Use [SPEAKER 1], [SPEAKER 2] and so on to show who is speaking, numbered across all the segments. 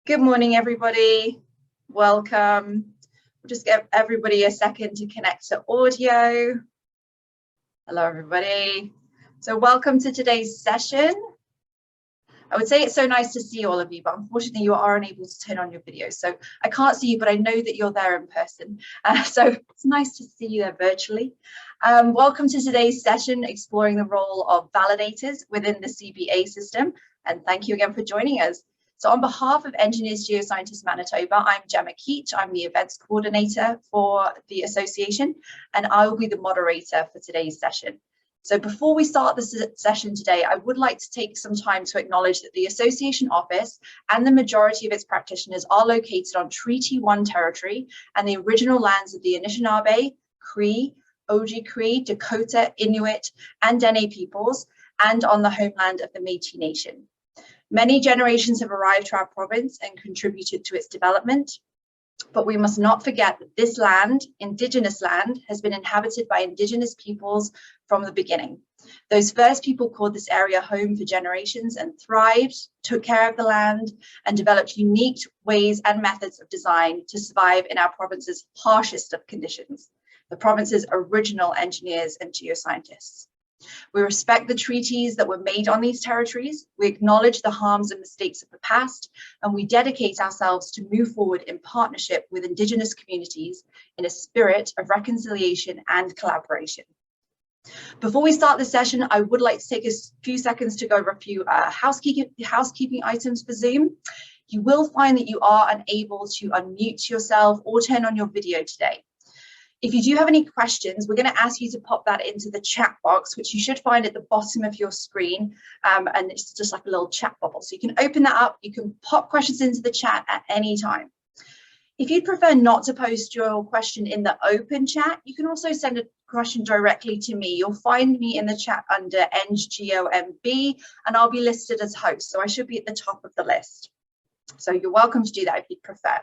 [SPEAKER 1] Good morning, everybody. Welcome. We'll just give everybody a second to connect to audio. Hello, everybody. So welcome to today's session. I would say it's so nice to see all of you, but unfortunately you are unable to turn on your video. So I can't see you, but I know that you're there in person. So it's nice to see you there virtually. Welcome to today's session, exploring the role of validators within the CBA system. And thank you again for joining us. So on behalf of Engineers Geoscientists Manitoba, I'm Gemma Keach. I'm the events coordinator for the association, and I will be the moderator for today's session. So before we start the session today, I would like to take some time to acknowledge that the association office and the majority of its practitioners are located on Treaty 1 territory and the original lands of the Anishinaabe, Cree, Oji-Cree, Dakota, Inuit, and Dene peoples, and on the homeland of the Métis Nation. Many generations have arrived to our province and contributed to its development, but we must not forget that this land, Indigenous land, has been inhabited by Indigenous peoples from the beginning. Those first people called this area home for generations and thrived, took care of the land, and developed unique ways and methods of design to survive in our province's harshest of conditions, the province's original engineers and geoscientists. We respect the treaties that were made on these territories, we acknowledge the harms and mistakes of the past, and we dedicate ourselves to move forward in partnership with Indigenous communities in a spirit of reconciliation and collaboration. Before we start the session, I would like to take a few seconds to go over a few housekeeping items for Zoom. You will find that you are unable to unmute yourself or turn on your video today. If you do have any questions, we're going to ask you to pop that into the chat box, which you should find at the bottom of your screen. And it's just like a little chat bubble. So you can open that up. You can pop questions into the chat at any time. If you'd prefer not to post your question in the open chat, you can also send a question directly to me. You'll find me in the chat under NGOMB, and I'll be listed as host. So I should be at the top of the list. So you're welcome to do that if you'd prefer.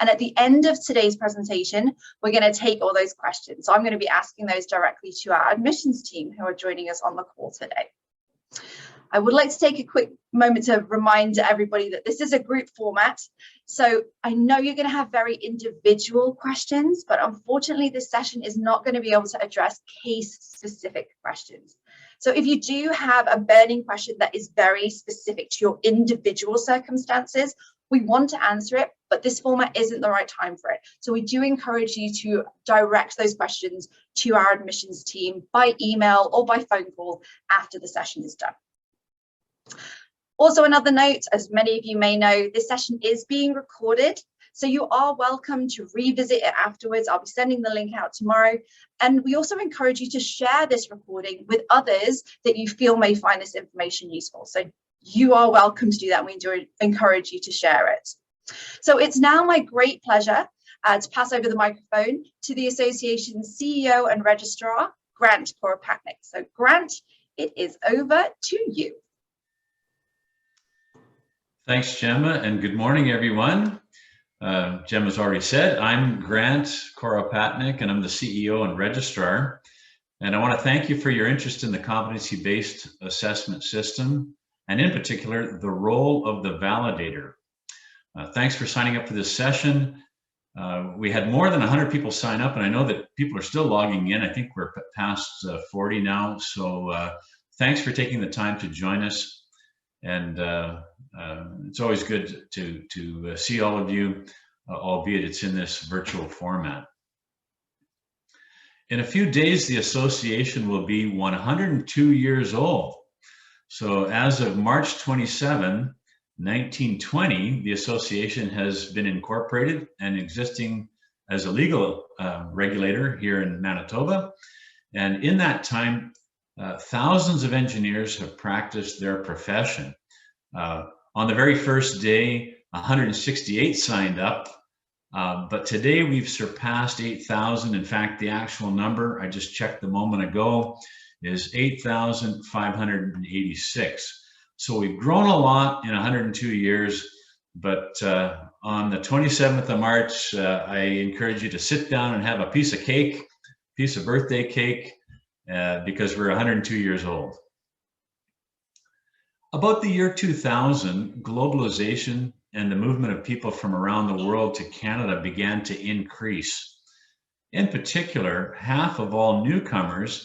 [SPEAKER 1] And at the end of today's presentation, we're going to take all those questions. So I'm going to be asking those directly to our admissions team who are joining us on the call today. I would like to take a quick moment to remind everybody that this is a group format. So I know you're going to have very individual questions, but unfortunately this session is not going to be able to address case-specific questions. So if you do have a burning question that is very specific to your individual circumstances, we want to answer it, but this format isn't the right time for it. So we do encourage you to direct those questions to our admissions team by email or by phone call after the session is done. Also, another note, as many of you may know, this session is being recorded. So you are welcome to revisit it afterwards. I'll be sending the link out tomorrow. And we also encourage you to share this recording with others that you feel may find this information useful. So you are welcome to do that. We do encourage you to share it. So it's now my great pleasure to pass over the microphone to the association's CEO and registrar, Grant Koropatnik. So Grant, it is over to you.
[SPEAKER 2] Thanks, Gemma, and good morning, everyone. Gemma's already said, I'm Grant Koropatnik, and I'm the CEO and registrar. And I want to thank you for your interest in the competency-based assessment system, and in particular, the role of the validator. Thanks for signing up for this session. We had more than 100 people sign up, and I know that people are still logging in. I think we're past 40 now. So thanks for taking the time to join us. And it's always good to see all of you, albeit it's in this virtual format. In a few days, the association will be 102 years old. So as of March 27, 1920, the association has been incorporated and existing as a legal regulator here in Manitoba. And in that time, thousands of engineers have practiced their profession. On the very first day, 168 signed up, but today we've surpassed 8,000. In fact, the actual number I just checked a moment ago is 8,586. So we've grown a lot in 102 years, but on the 27th of March, I encourage you to sit down and have a piece of cake, piece of birthday cake, because we're 102 years old. About the year 2000, globalization and the movement of people from around the world to Canada began to increase. In particular, half of all newcomers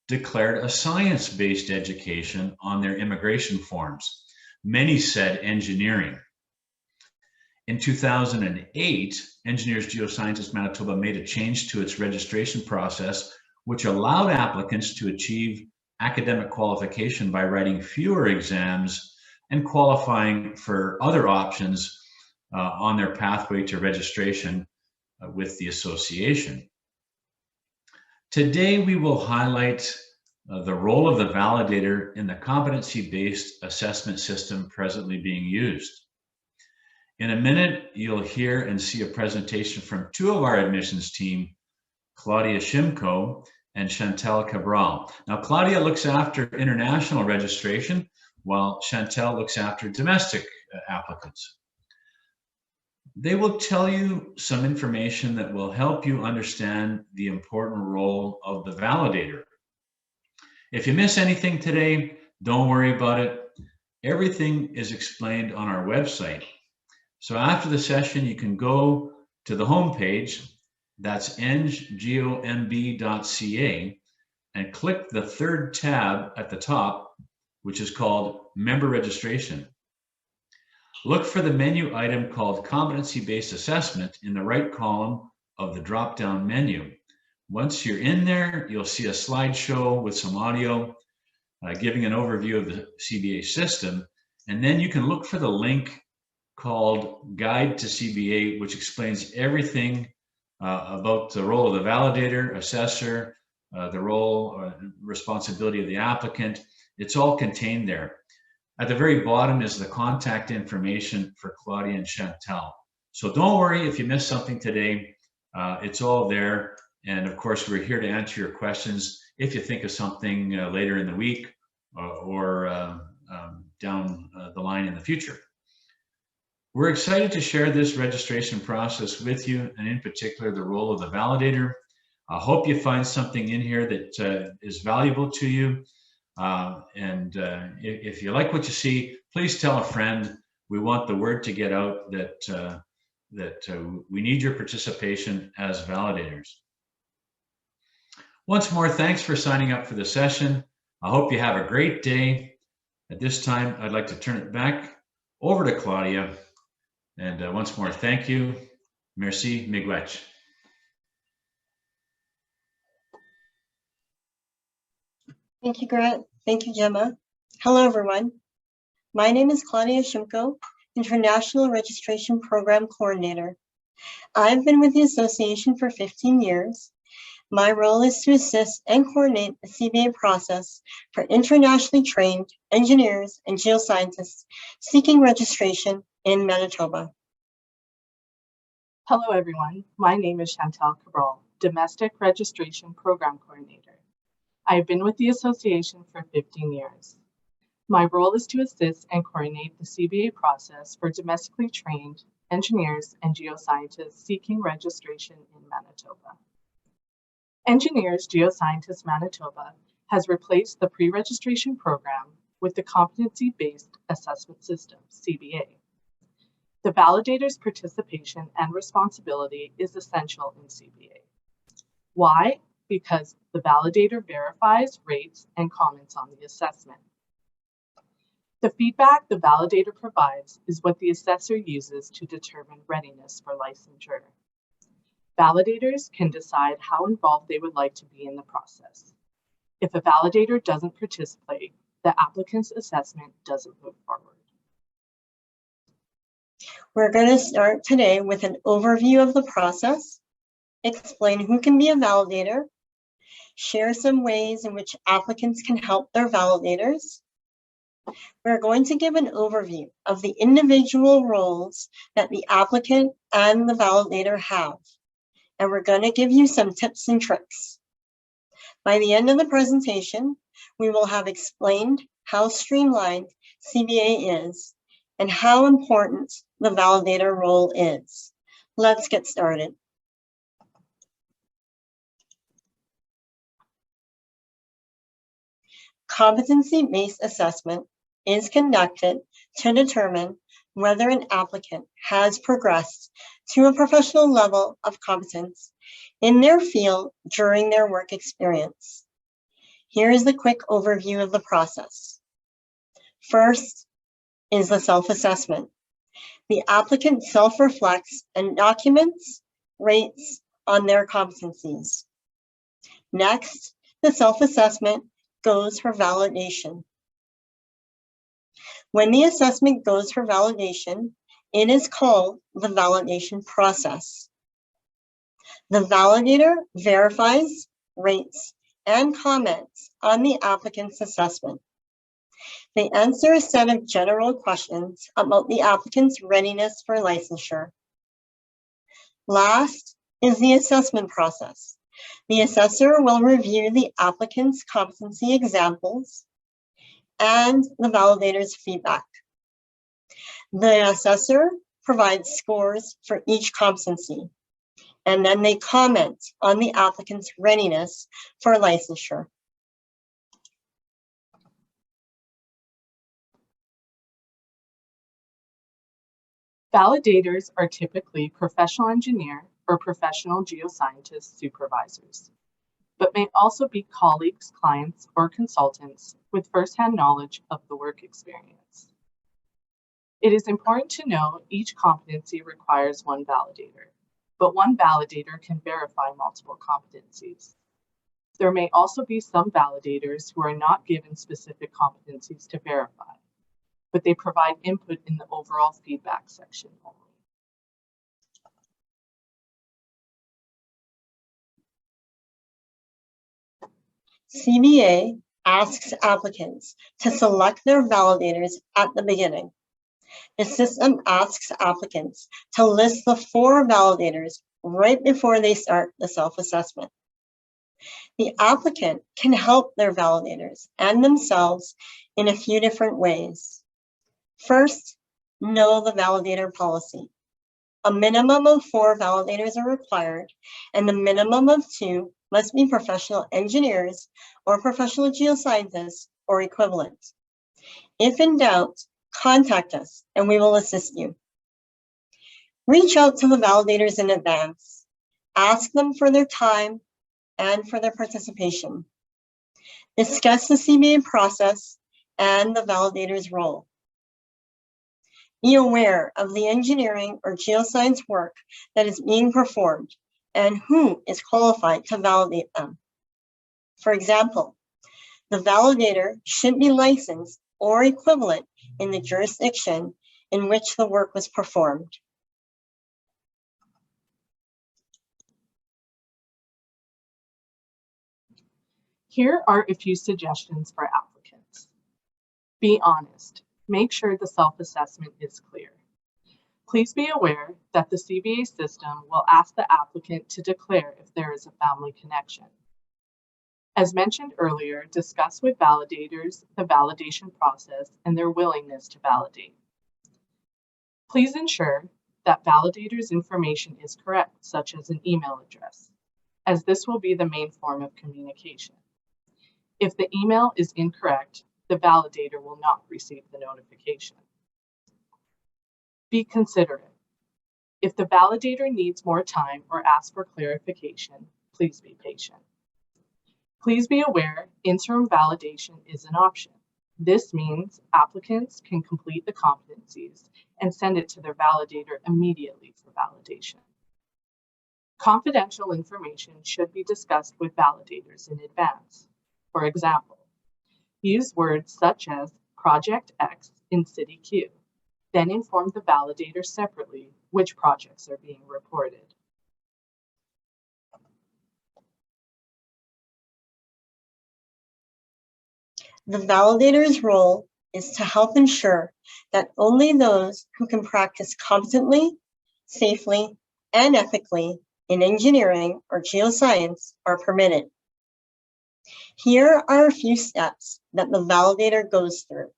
[SPEAKER 2] declared a science-based education on their immigration forms. Many said engineering. In 2008, Engineers Geoscientists Manitoba made a change to its registration process, which allowed applicants to achieve academic qualification by writing fewer exams and qualifying for other options on their pathway to registration with the association. Today, we will highlight the role of the validator in the competency-based assessment system presently being used. In a minute, you'll hear and see a presentation from two of our admissions team, Claudia Shimko and Chantal Cabral. Now, Claudia looks after international registration, while Chantal looks after domestic applicants. They will tell you some information that will help you understand the important role of the validator. If you miss anything today, don't worry about it. Everything is explained on our website. So after the session, you can go to the homepage, that's enggeomb.ca, and click the third tab at the top, which is called Member Registration. Look for the menu item called Competency-Based Assessment in the right column of the drop-down menu. Once you're in there, you'll see a slideshow with some audio giving an overview of the CBA system, and then you can look for the link called Guide to CBA, which explains everything about the role of the validator, assessor, the role or responsibility of the applicant. It's all contained there. At the very bottom is the contact information for Claudia and Chantal. So don't worry if you missed something today. It's all there. And of course, we're here to answer your questions if you think of something later in the week or down the line in the future. We're excited to share this registration process with you, and in particular, the role of the validator. I hope you find something in here that is valuable to you. If you like what you see, please tell a friend. We want the word to get out that we need your participation as validators. Once more, thanks for signing up for the session. I hope you have a great day. At this time, I'd like to turn it back over to Claudia. And once more, thank you. Merci, miigwech.
[SPEAKER 3] Thank you, Grant. Thank you, Gemma. Hello, everyone. My name is Claudia Shimko, International Registration Program Coordinator. I've been with the association for 15 years. My role is to assist and coordinate the CBA process for internationally trained engineers and geoscientists seeking registration in Manitoba.
[SPEAKER 4] Hello, everyone. My name is Chantal Cabral, Domestic Registration Program Coordinator. I have been with the association for 15 years. My role is to assist and coordinate the CBA process for domestically trained engineers and geoscientists seeking registration in Manitoba. Engineers Geoscientists Manitoba has replaced the pre-registration program with the Competency-Based Assessment System, CBA. The validator's participation and responsibility is essential in CBA. Why? Because the validator verifies, rates, and comments on the assessment. The feedback the validator provides is what the assessor uses to determine readiness for licensure. Validators can decide how involved they would like to be in the process. If a validator doesn't participate, the applicant's assessment doesn't move forward.
[SPEAKER 3] We're going to start today with an overview of the process, explain who can be a validator, share some ways in which applicants can help their validators. We're going to give an overview of the individual roles that the applicant and the validator have, and we're going to give you some tips and tricks. By the end of the presentation, we will have explained how streamlined CBA is and how important the validator role is. Let's get started. Competency-based assessment is conducted to determine whether an applicant has progressed to a professional level of competence in their field during their work experience. Here is the quick overview of the process. First is the self-assessment. The applicant self-reflects and documents, rates on their competencies. Next, the self-assessment goes for validation. When the assessment goes for validation, it is called the validation process. The validator verifies, rates, and comments on the applicant's assessment. They answer a set of general questions about the applicant's readiness for licensure. Last is the assessment process. The assessor will review the applicant's competency examples and the validator's feedback. The assessor provides scores for each competency, and then they comment on the applicant's readiness for licensure.
[SPEAKER 4] Validators are typically professional engineer or professional geoscientist supervisors, but may also be colleagues, clients, or consultants with firsthand knowledge of the work experience. It is important to know each competency requires one validator, but one validator can verify multiple competencies. There may also be some validators who are not given specific competencies to verify, but they provide input in the overall feedback section only.
[SPEAKER 3] CBA asks applicants to select their validators at the beginning. The system asks applicants to list the 4 validators right before they start the self-assessment. The applicant can help their validators and themselves in a few different ways. First, know the validator policy. A minimum of 4 validators are required, and the minimum of 2 must be professional engineers or professional geoscientists or equivalent. If in doubt, contact us and we will assist you. Reach out to the validators in advance. Ask them for their time and for their participation. Discuss the CBA process and the validator's role. Be aware of the engineering or geoscience work that is being performed and who is qualified to validate them. For example, the validator should be licensed or equivalent in the jurisdiction in which the work was performed.
[SPEAKER 4] Here are a few suggestions for applicants. Be honest. Make sure the self-assessment is clear. Please be aware that the CBA system will ask the applicant to declare if there is a family connection. As mentioned earlier, discuss with validators the validation process and their willingness to validate. Please ensure that validators' information is correct, such as an email address, as this will be the main form of communication. If the email is incorrect, the validator will not receive the notification. Be considerate. If the validator needs more time or asks for clarification, please be patient. Please be aware interim validation is an option. This means applicants can complete the competencies and send it to their validator immediately for validation. Confidential information should be discussed with validators in advance. For example, use words such as Project X in City Q, then inform the validator separately which projects are being reported.
[SPEAKER 3] The validator's role is to help ensure that only those who can practice competently, safely, and ethically in engineering or geoscience are permitted. Here are a few steps that the validator goes through.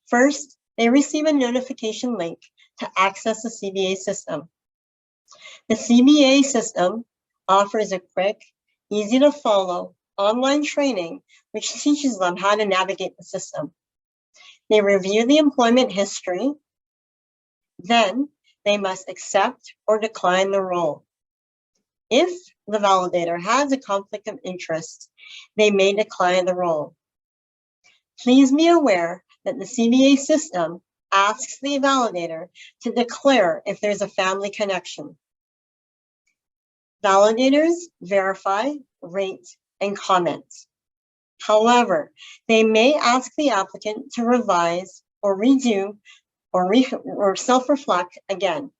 [SPEAKER 3] First, they receive a notification link to access the CBA system. The CBA system offers a quick, easy to follow online training which teaches them how to navigate the system. They review the employment history. Then they must accept or decline the role. If the validator has a conflict of interest, they may decline the role. Please be aware that the CBA system asks the validator to declare if there's a family connection. Validators verify, rate, and comment. However, they may ask the applicant to revise or redo or self-reflect again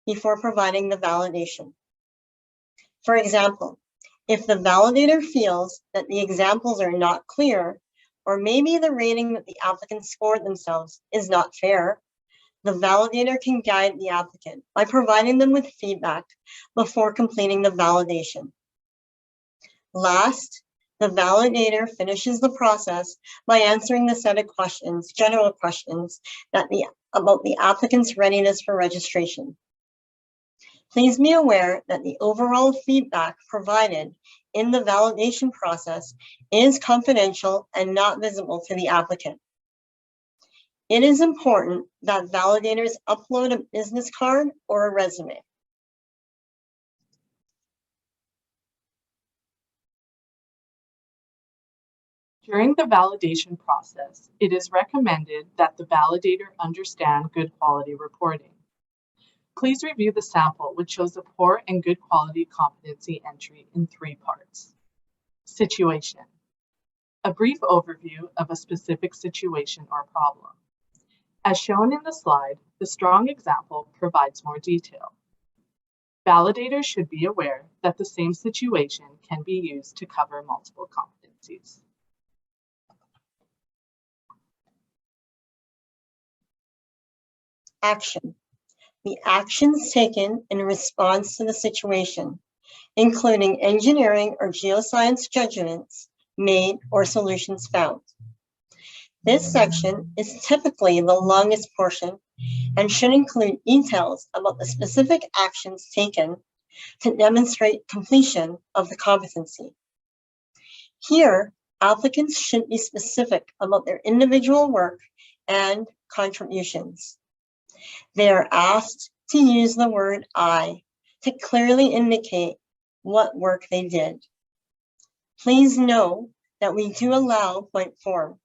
[SPEAKER 3] before providing the validation. For example, if the validator feels that the examples are not clear, or maybe the rating that the applicant scored themselves is not fair, the validator can guide the applicant by providing them with feedback before completing the validation. Last, the validator finishes the process by answering the set of questions, general questions, about the applicant's readiness for registration. Please be aware that the overall feedback provided in the validation process is confidential and not visible to the applicant. It is important that validators upload a business card or a resume.
[SPEAKER 4] During the validation process, it is recommended that the validator understand good quality reporting. Please review the sample, which shows a poor and good quality competency entry in 3 parts. Situation. A brief overview of a specific situation or problem. As shown in the slide, the strong example provides more detail. Validators should be aware that the same situation can be used to cover multiple competencies.
[SPEAKER 3] Action. The actions taken in response to the situation, including engineering or geoscience judgments made or solutions found. This section is typically the longest portion and should include details about the specific actions taken to demonstrate completion of the competency. Here, applicants should be specific about their individual work and contributions. They are asked to use the word I to clearly indicate what work they did. Please know that we do allow point form.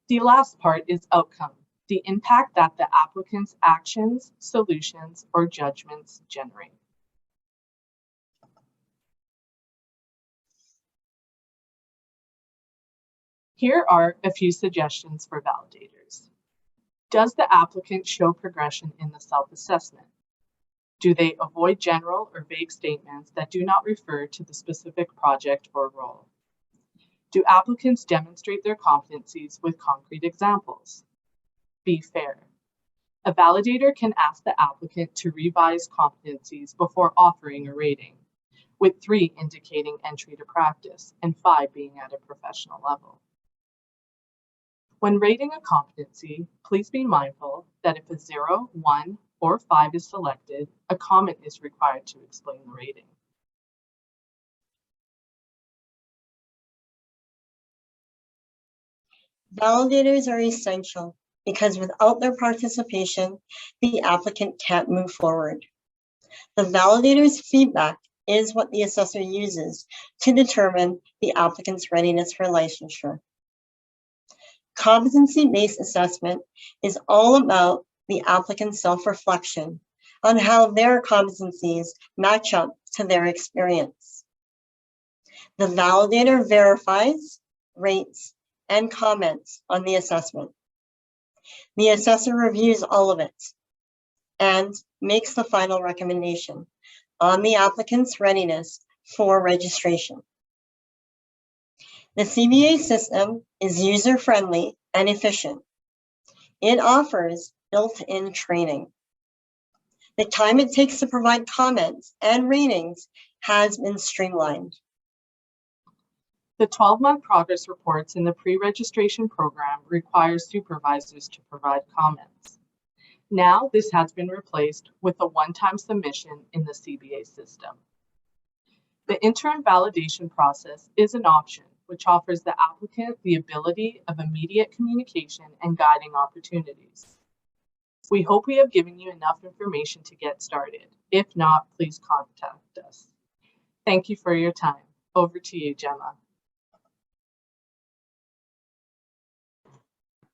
[SPEAKER 4] The last part is outcome, the impact that the applicant's actions, solutions, or judgments generate. Here are a few suggestions for validators. Does the applicant show progression in the self-assessment? Do they avoid general or vague statements that do not refer to the specific project or role? Do applicants demonstrate their competencies with concrete examples? Be fair. A validator can ask the applicant to revise competencies before offering a rating, with 3 indicating entry to practice and 5 being at a professional level. When rating a competency, please be mindful that if a 0, 1, or 5 is selected, a comment is required to explain the rating.
[SPEAKER 3] Validators are essential because without their participation, the applicant can't move forward. The validator's feedback is what the assessor uses to determine the applicant's readiness for licensure. Competency-based assessment is all about the applicant's self-reflection on how their competencies match up to their experience. The validator verifies, rates, and comments on the assessment. The assessor reviews all of it and makes the final recommendation on the applicant's readiness for registration. The CBA system is user-friendly and efficient. It offers built-in training. The time it takes to provide comments and ratings has been streamlined.
[SPEAKER 4] The 12-month progress reports in the pre-registration program require supervisors to provide comments. Now, this has been replaced with a one-time submission in the CBA system. The interim validation process is an option which offers the applicant the ability of immediate communication and guiding opportunities. We hope we have given you enough information to get started. If not, please contact us. Thank you for your time. Over to you, Gemma.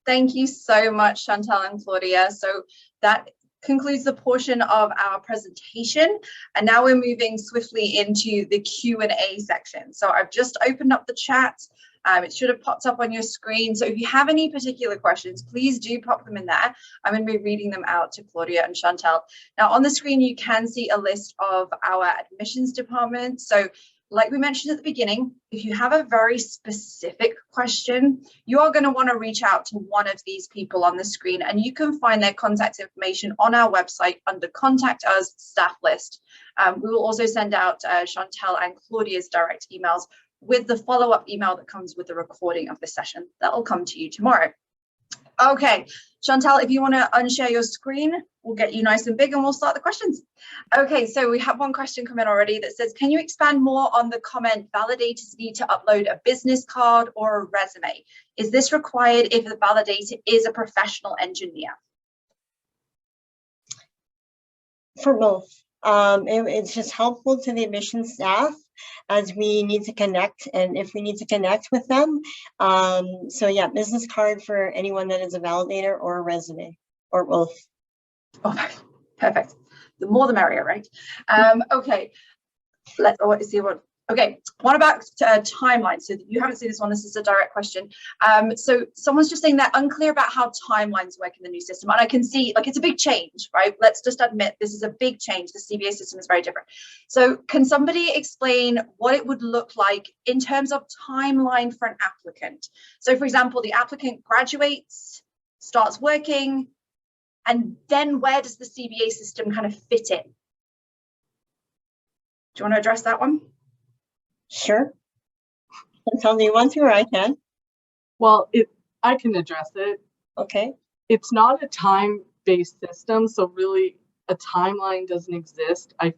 [SPEAKER 1] Thank you so much, Chantal and Claudia. So that concludes the portion of our presentation. And now we're moving swiftly into the Q&A section. So I've just opened up the chat. It should have popped up on your screen. So if you have any particular questions, please do pop them in there. I'm going to be reading them out to Claudia and Chantal. Now on the screen, you can see a list of our admissions department. So like we mentioned at the beginning, if you have a very specific question, you are going to want to reach out to one of these people on the screen, and you can find their contact information on our website under Contact Us staff list. We will also send out Chantal and Claudia's direct emails with the follow-up email that comes with the recording of the session. That will come to you tomorrow. Okay, Chantal, if you want to unshare your screen, we'll get you nice and big and we'll start the questions. Okay, so we have one question come in already that says, can you expand more on the comment validators need to upload a business card or a resume? Is this required if the validator is a professional engineer?
[SPEAKER 3] For both. It's just helpful to the admissions staff as we need to connect, and if we need to connect with them. So yeah, business card for anyone that is a validator, or a resume, or both.
[SPEAKER 1] Oh, perfect. The more the merrier, right? Okay, let's see what. Okay, what about timeline? So you haven't seen this one. This is a direct question. So someone's just saying they're unclear about how timelines work in the new system. And I can see, like, it's a big change, right? Let's just admit this is a big change. The CBA system is very different. So can somebody explain what it would look like in terms of timeline for an applicant? So for example, the applicant graduates, starts working, and then where does the CBA system kind of fit in? Do you want to address that one?
[SPEAKER 3] Sure. Tell me one through, or I can.
[SPEAKER 4] Well, I can address it.
[SPEAKER 3] Okay.
[SPEAKER 4] It's not a time-based system, so really a timeline doesn't exist. I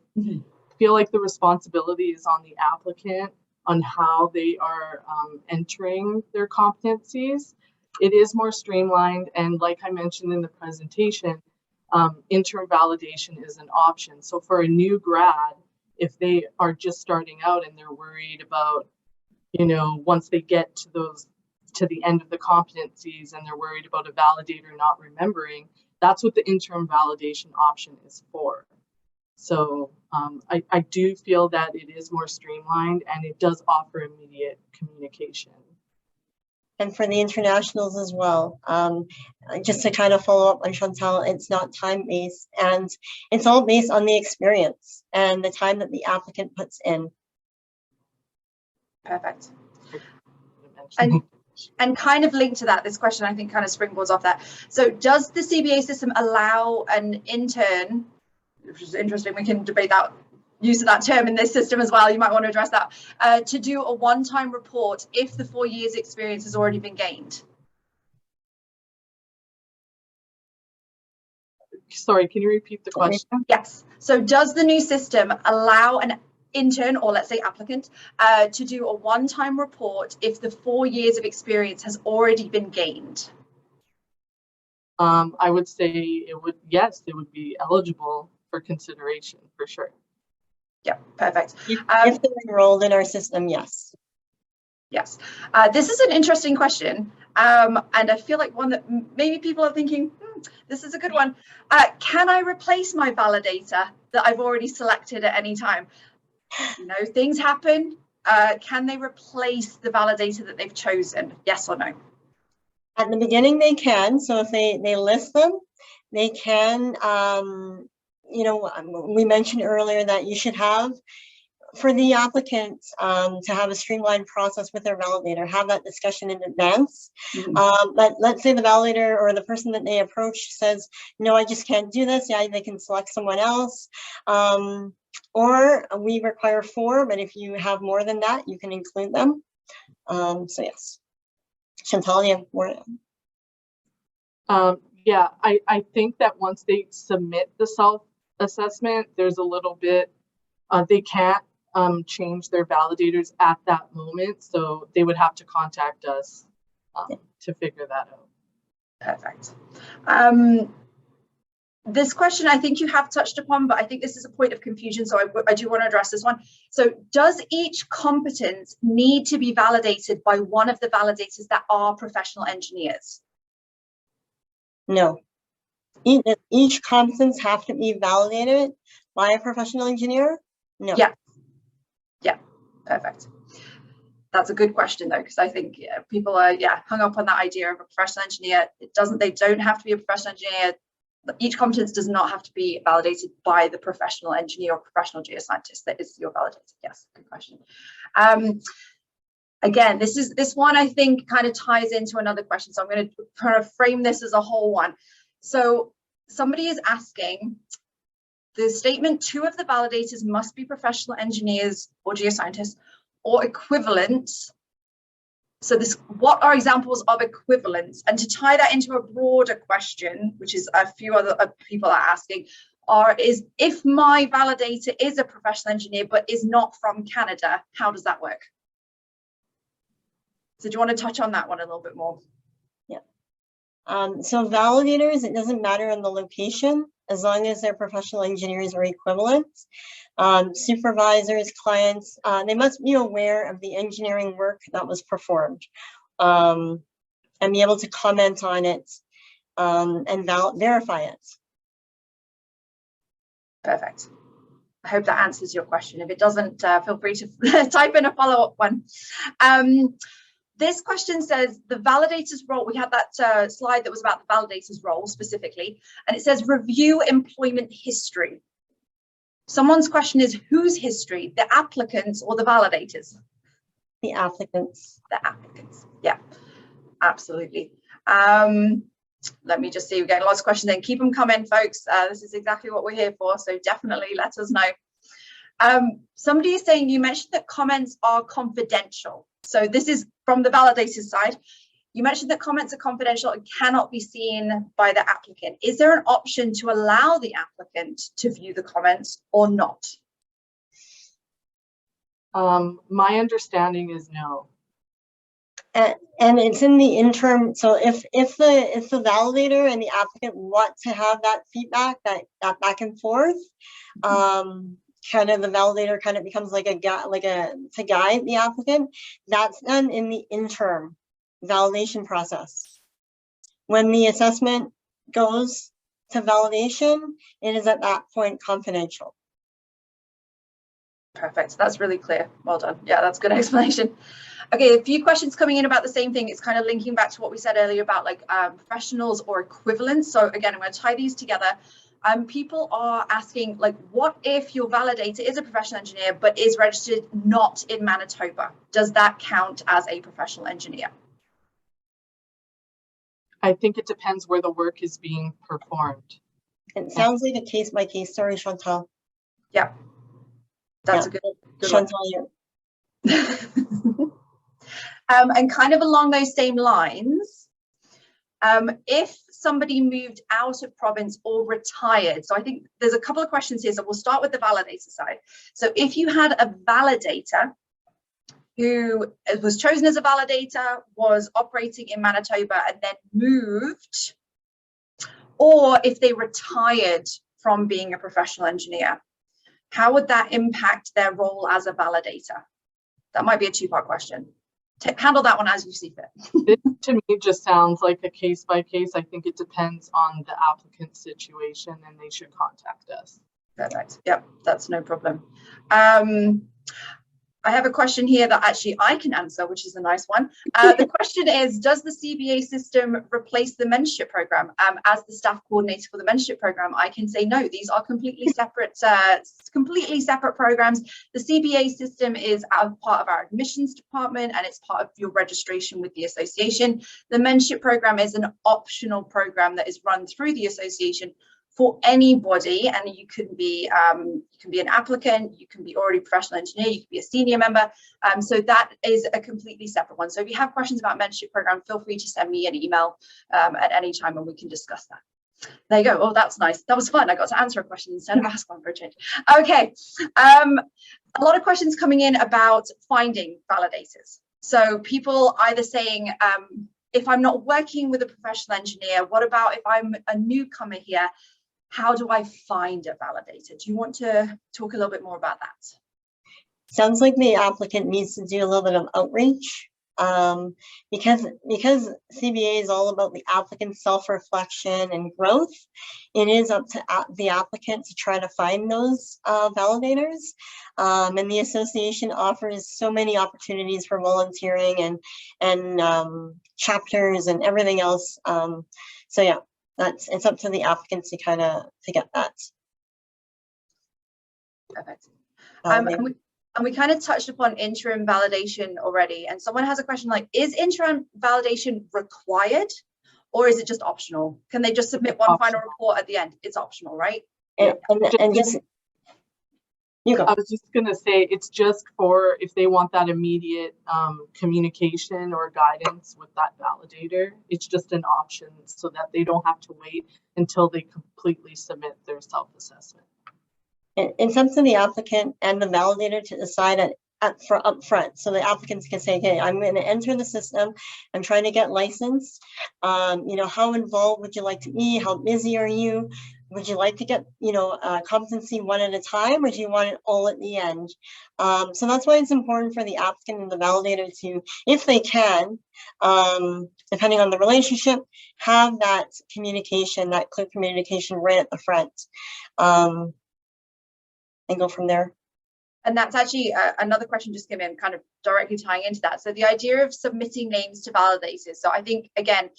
[SPEAKER 4] feel like the responsibility is on the applicant on how they are entering their competencies. It is more streamlined, and like I mentioned in the presentation, interim validation is an option. So for a new grad, if they are just starting out and they're worried about, you know, once they get to the end of the competencies and they're worried about a validator not remembering, that's what the interim validation option is for. So I do feel that it is more streamlined and it does offer immediate communication.
[SPEAKER 3] And for the internationals as well, just to kind of follow up on Chantal, it's not time-based, and it's all based on the experience and the time that the applicant puts in.
[SPEAKER 1] Perfect. And kind of linked to that, this question I think kind of springboards off that. So does the CBA system allow an intern, which is interesting, we can debate that use of that term in this system as well, you might want to address that, to do a one-time report if the 4 years experience has already been gained?
[SPEAKER 4] Sorry, can you repeat the question?
[SPEAKER 1] Yes. So does the new system allow an intern, or let's say applicant, to do a one-time report if the 4 years of experience has already been gained?
[SPEAKER 4] I would say it would, yes, it would be eligible for consideration for sure.
[SPEAKER 1] Yeah, perfect.
[SPEAKER 3] If they're enrolled in our system, yes.
[SPEAKER 1] Yes, this is an interesting question, and I feel like one that maybe people are thinking, this is a good one. Can I replace my validator that I've already selected at any time? You know, things happen. Can they replace the validator that they've chosen? Yes or no?
[SPEAKER 3] At the beginning, they can. So if they list them, they can. You know, we mentioned earlier that you should have, for the applicants to have a streamlined process with their validator, have that discussion in advance. But let's say the validator or the person that they approach says, no, I just can't do this. Yeah, they can select someone else. Or we require 4, but if you have more than that, you can include them. So yes. Chantal, you have more?
[SPEAKER 4] Yeah, I think that once they submit the self-assessment, there's a little bit, they can't change their validators at that moment. So they would have to contact us to figure that out.
[SPEAKER 1] Perfect. This question I think you have touched upon, but I think this is a point of confusion, so I do want to address this one. So does each competence need to be validated by one of the validators that are professional engineers?
[SPEAKER 3] No. Each competence have to be validated by a professional engineer? No.
[SPEAKER 1] Yeah. Yeah, perfect. That's a good question though, because I think people are hung up on that idea of a professional engineer. They don't have to be a professional engineer. Each competence does not have to be validated by the professional engineer or professional geoscientist that is your validator. Yes, good question. Again, this one I think kind of ties into another question, so I'm going to kind of frame this as a whole one. So somebody is asking, the statement, 2 of the validators must be professional engineers or geoscientists or equivalents. So what are examples of equivalence? And to tie that into a broader question, which is a few other people are asking, is if my validator is a professional engineer but is not from Canada, how does that work? So do you want to touch on that one a little bit more?
[SPEAKER 3] Yeah. So validators, it doesn't matter in the location, as long as they're professional engineers or equivalents. Supervisors, clients, they must be aware of the engineering work that was performed and be able to comment on it and verify it.
[SPEAKER 1] Perfect. I hope that answers your question. If it doesn't, feel free to type in a follow-up one. This question says the validator's role, we had that slide that was about the validator's role specifically, and it says review employment history. Someone's question is, whose history, the applicants or the validators?
[SPEAKER 3] The applicants.
[SPEAKER 1] The applicants, yeah, absolutely. Let me just see, we're getting lots of questions in. Keep them coming, folks. This is exactly what we're here for, so definitely let us know. Somebody is saying, you mentioned that comments are confidential. So this is from the validator's side. You mentioned that comments are confidential and cannot be seen by the applicant. Is there an option to allow the applicant to view the comments or not?
[SPEAKER 4] My understanding is no.
[SPEAKER 3] And it's in the interim. So if the validator and the applicant want to have that feedback, that back and forth, kind of the validator kind of becomes like to guide the applicant. That's done in the interim validation process. When the assessment goes to validation, it is at that point confidential.
[SPEAKER 1] Perfect. That's really clear. Well done. Yeah, that's a good explanation. Okay, a few questions coming in about the same thing. It's kind of linking back to what we said earlier about like professionals or equivalents. So again, I'm going to tie these together. People are asking, like, what if your validator is a professional engineer but is registered not in Manitoba? Does that count as a professional engineer?
[SPEAKER 4] I think it depends where the work is being performed.
[SPEAKER 3] It sounds like a case-by-case story, Chantal.
[SPEAKER 1] Yeah, that's a good
[SPEAKER 3] Chantal,
[SPEAKER 1] one. And kind of along those same lines, if somebody moved out of province or retired, so I think there's a couple of questions here, so we'll start with the validator side. So if you had a validator who was chosen as a validator, was operating in Manitoba and then moved, or if they retired from being a professional engineer, how would that impact their role as a validator? That might be a 2-part question. Handle that one as you see fit.
[SPEAKER 4] This to me just sounds like a case by case. I think it depends on the applicant's situation and they should contact us.
[SPEAKER 1] Perfect. Yep, that's no problem. I have a question here that actually I can answer, which is a nice one. The question is, does the CBA system replace the mentorship program? As the staff coordinator for the mentorship program, I can say no, these are completely separate programs. The CBA system is part of our admissions department and it's part of your registration with the association. The mentorship program is an optional program that is run through the association for anybody, and you can be an applicant, you can be already a professional engineer, you can be a senior member. So that is a completely separate one. So if you have questions about mentorship program, feel free to send me an email at any time and we can discuss that. There you go. Oh, that's nice. That was fun. I got to answer a question instead of ask one for a change. Okay. a lot of questions coming in about finding validators. So people either saying, if I'm not working with a professional engineer, what about if I'm a newcomer here? How do I find a validator? Do you want to talk a little bit more about that?
[SPEAKER 3] Sounds like the applicant needs to do a little bit of outreach, because CBA is all about the applicant's self-reflection and growth. It is up to the applicant to try to find those validators, and the association offers so many opportunities for volunteering and chapters and everything else. So yeah, it's up to the applicants to to get that.
[SPEAKER 1] Perfect. And we kind of touched upon interim validation already. And someone has a question like, is interim validation required or is it just optional? Can they just submit one final report at the end? It's optional, right?
[SPEAKER 3] And just, you go.
[SPEAKER 4] I was just going to say, it's just for if they want that immediate communication or guidance with that validator. It's just an option so that they don't have to wait until they completely submit their self-assessment.
[SPEAKER 3] It's up to the applicant and the validator to decide up front. So the applicants can say, okay, I'm going to enter the system. I'm trying to get licensed. How involved would you like to be? How busy are you? Would you like to get, competency one at a time, or do you want it all at the end? So that's why it's important for the applicant and the validator to, if they can, depending on the relationship, have that communication, that clear communication right at the front. And go from there.
[SPEAKER 1] And that's actually another question just came in, kind of directly tying into that. So the idea of submitting names to validators. So I think, again,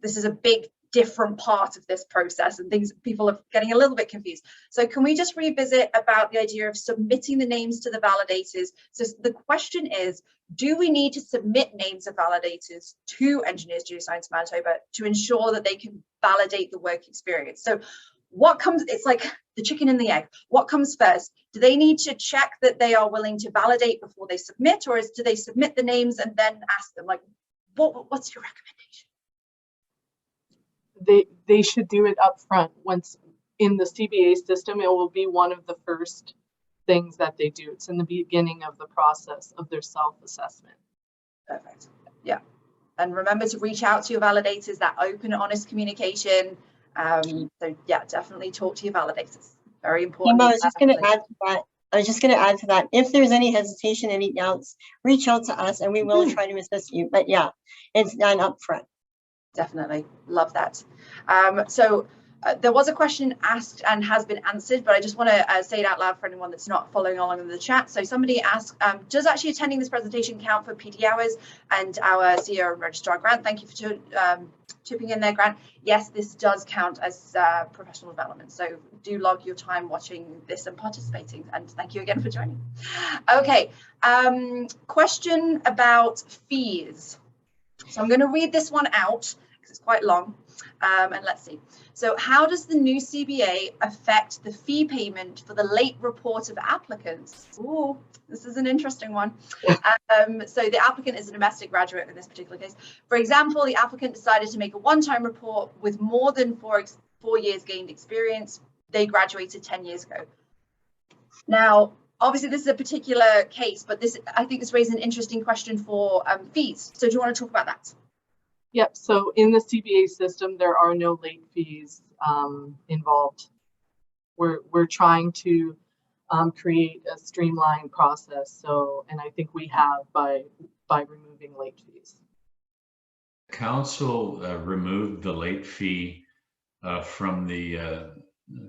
[SPEAKER 1] this is a big different part of this process and things people are getting a little bit confused. So can we just revisit about the idea of submitting the names to the validators? So the question is, do we need to submit names of validators to Engineers Geoscience Manitoba to ensure that they can validate the work experience? So what comes, it's like the chicken and the egg. What comes first? Do they need to check that they are willing to validate before they submit, or do they submit the names and then ask them, like, what's your recommendation?
[SPEAKER 4] They should do it up front. Once in the CBA system, it will be one of the first things that they do. It's in the beginning of the process of their self-assessment.
[SPEAKER 1] Perfect. Yeah. And remember to reach out to your validators, that open, honest communication. So yeah, definitely talk to your validators. Very important.
[SPEAKER 3] I was just going to add to that. If there's any hesitation, any doubts, reach out to us and we will try to assist you. But yeah, it's done up front.
[SPEAKER 1] Definitely. Love that. There was a question asked and has been answered, but I just want to say it out loud for anyone that's not following along in the chat. So somebody asked, does actually attending this presentation count for PD hours? And our CEO and registrar, Grant, thank you for chipping in there, Grant. Yes, this does count as professional development. So do log your time watching this and participating. And thank you again for joining. Okay, question about fees. So I'm going to read this one out because it's quite long. And let's see. So how does the new CBA affect the fee payment for the late report of applicants? Ooh, this is an interesting one. So the applicant is a domestic graduate in this particular case. For example, the applicant decided to make a one-time report with more than four years gained experience. They graduated 10 years ago. Now, obviously, this is a particular case, but I think this raises an interesting question for fees. So do you want to talk about that?
[SPEAKER 4] Yep. So in the CBA system, there are no late fees involved. We're trying to create a streamlined process. So, and I think we have by removing late fees.
[SPEAKER 2] Council removed the late fee from the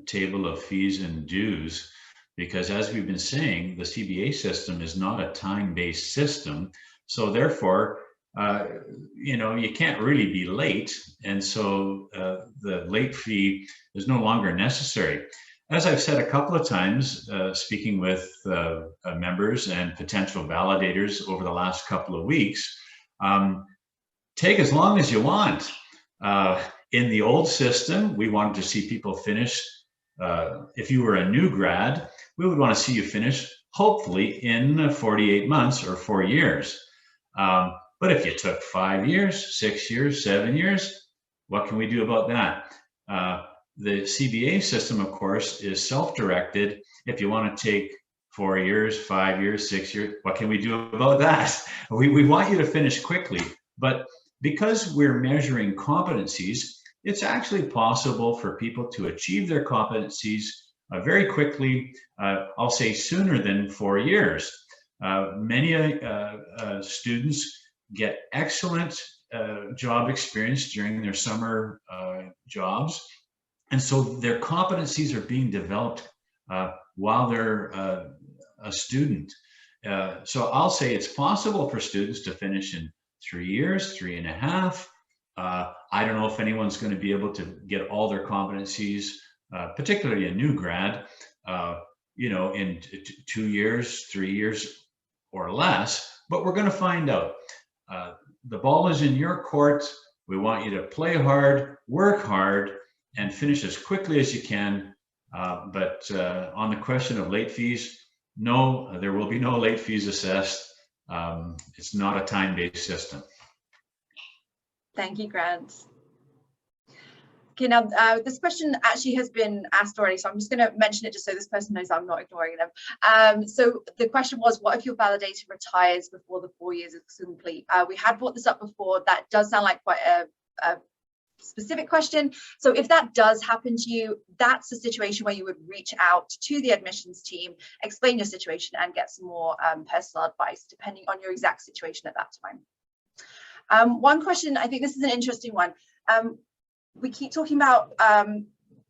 [SPEAKER 2] table of fees and dues, because as we've been saying, the CBA system is not a time-based system. So therefore, you can't really be late. And so the late fee is no longer necessary. As I've said a couple of times, speaking with members and potential validators over the last couple of weeks, take as long as you want. In the old system, we wanted to see people finish. If you were a new grad, we would want to see you finish, hopefully, in 48 months or 4 years. But if you took 5 years, 6 years, 7 years, what can we do about that? The CBA system, of course, is self-directed. If you want to take 4 years, 5 years, 6 years. What can we do about that? We want you to finish quickly, but because we're measuring competencies, it's actually possible for people to achieve their competencies very quickly, I'll say sooner than 4 years. Many students get excellent job experience during their summer jobs, and so their competencies are being developed while they're a student. So I'll say it's possible for students to finish in 3 years, 3.5. I don't know if anyone's going to be able to get all their competencies, particularly a new grad, in 2 years, 3 years or less, but we're going to find out. The ball is in your court. We want you to play hard, work hard, and finish as quickly as you can. But on the question of late fees, no, there will be no late fees assessed. It's not a time-based system.
[SPEAKER 1] Thank you, Grant. Okay, now this question actually has been asked already, so I'm just going to mention it just so this person knows I'm not ignoring them. So the question was, what if your validator retires before the 4 years is complete? We had brought this up before. That does sound like quite a specific question. So if that does happen to you, that's a situation where you would reach out to the admissions team, explain your situation, and get some more personal advice depending on your exact situation at that time. One question, I think this is an interesting one. We keep talking about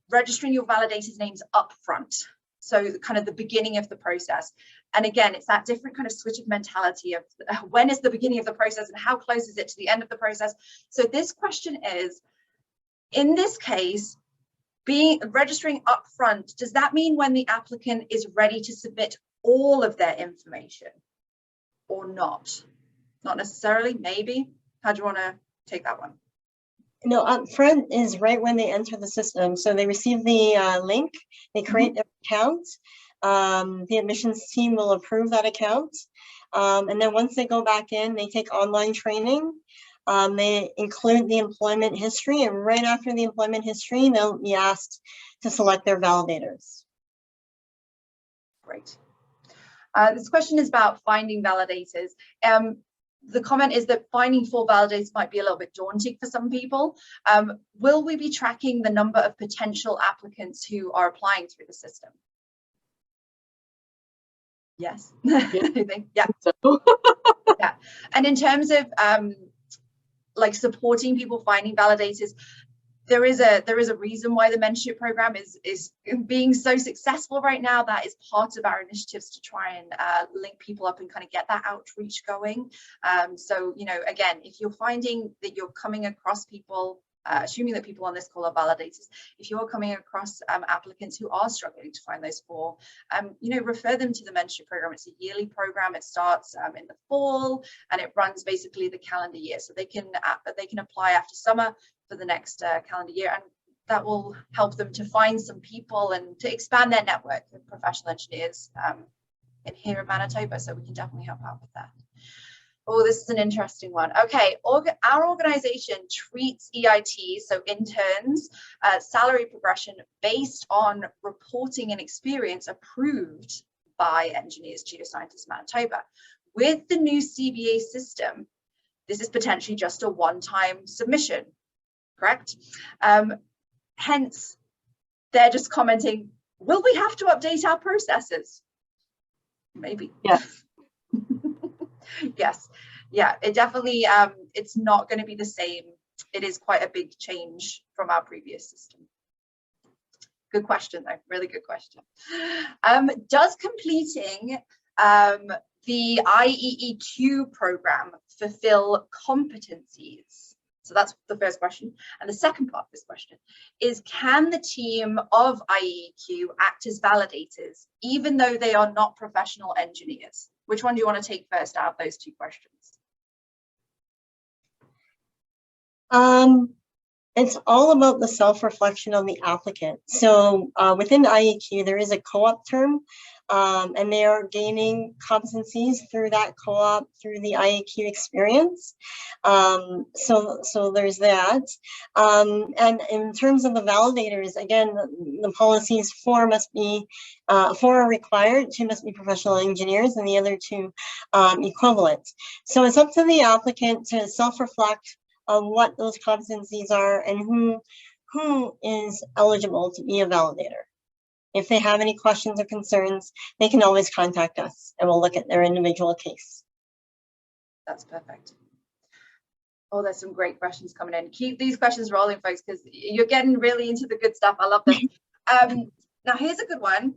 [SPEAKER 1] registering your validators' names up front, so kind of the beginning of the process. And again, it's that different kind of switch of mentality of when is the beginning of the process and how close is it to the end of the process. So this question is, in this case, registering up front, does that mean when the applicant is ready to submit all of their information or not? Not necessarily, maybe. How do you want to take that one?
[SPEAKER 3] No, up front is right when they enter the system. So they receive the link, they create their account, the admissions team will approve that account. And then once they go back in, they take online training. They include the employment history, and right after the employment history, they'll be asked to select their validators.
[SPEAKER 1] Great. This question is about finding validators. The comment is that finding 4 validators might be a little bit daunting for some people. Will we be tracking the number of potential applicants who are applying through the system? Yes, I think, yeah. Yeah. And in terms of like supporting people finding validators, there is a reason why the mentorship program is being so successful right now. That is part of our initiatives to try and link people up and kind of get that outreach going. So, again, if you're finding that you're coming across people, assuming that people on this call are validators, if you're coming across applicants who are struggling to find those 4, refer them to the mentorship program. It's a yearly program. It starts in the fall and it runs basically the calendar year. So they can apply after summer for the next calendar year, and that will help them to find some people and to expand their network of professional engineers in here in Manitoba. So we can definitely help out with that. Oh, this is an interesting one. Okay, our organization treats EIT, so interns, salary progression based on reporting and experience approved by Engineers Geoscientists Manitoba. With the new CBA system, this is potentially just a one-time submission, correct? Hence, they're just commenting, will we have to update our processes? Maybe.
[SPEAKER 4] Yes.
[SPEAKER 1] Yes, yeah, it definitely, it's not going to be the same. It is quite a big change from our previous system. Good question, though, really good question. Does completing the IEEQ program fulfill competencies? So that's the first question. And the second part of this question is, can the team of IEEQ act as validators, even though they are not professional engineers? Which one do you want to take first out of those 2 questions?
[SPEAKER 3] It's all about the self-reflection on the applicant. So within IEQ, there is a co-op term and they are gaining competencies through that co-op, through the IAQ experience. So there's that. And in terms of the validators, again, the policies, four are required, 2 must be professional engineers, and the other 2 equivalent. So it's up to the applicant to self-reflect on what those competencies are and who is eligible to be a validator. If they have any questions or concerns, they can always contact us and we'll look at their individual case.
[SPEAKER 1] That's perfect. Oh, there's some great questions coming in. Keep these questions rolling, folks, because you're getting really into the good stuff. I love this. Now, here's a good one.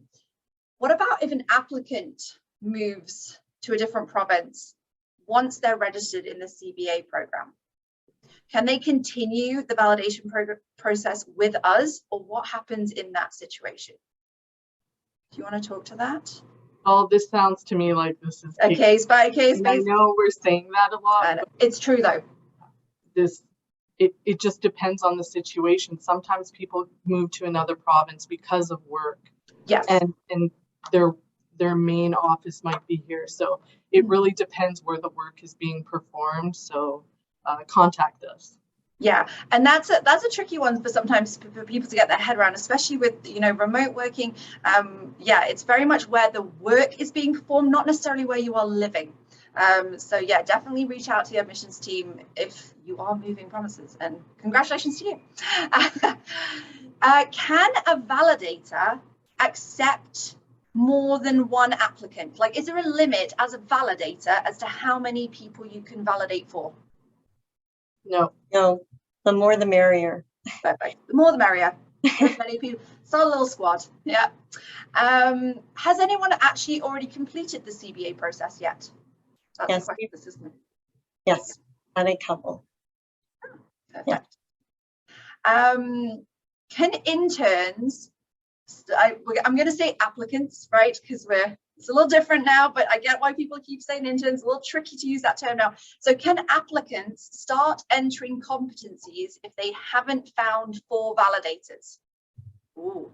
[SPEAKER 1] What about if an applicant moves to a different province once they're registered in the CBA program? Can they continue the validation process with us, or what happens in that situation? Do you want to talk to that?
[SPEAKER 4] Oh, this sounds to me like this is
[SPEAKER 1] a case by case basis.
[SPEAKER 4] I know we're saying that a lot.
[SPEAKER 1] It's true though.
[SPEAKER 4] It just depends on the situation. Sometimes people move to another province because of work.
[SPEAKER 1] Yes.
[SPEAKER 4] And their main office might be here. So it really depends where the work is being performed. So contact us.
[SPEAKER 1] Yeah, and that's a tricky one for sometimes for people to get their head around, especially with, you know, remote working. Yeah, it's very much where the work is being performed, not necessarily where you are living. So yeah, definitely reach out to the admissions team if you are moving provinces, and congratulations to you. Can a validator accept more than one applicant? Like, is there a limit as a validator as to how many people you can validate for?
[SPEAKER 3] No, the more the merrier.
[SPEAKER 1] Perfect. The more the merrier. As many people. Start a little squad. Yeah. Has anyone actually already completed the CBA process yet? That's
[SPEAKER 3] yes.
[SPEAKER 1] The question, isn't it?
[SPEAKER 3] Yes, and a couple.
[SPEAKER 1] Perfect. Yeah. Can interns, I'm going to say applicants, right? Because it's a little different now, but I get why people keep saying interns. A little tricky to use that term now. So can applicants start entering competencies if they haven't found 4 validators? Ooh.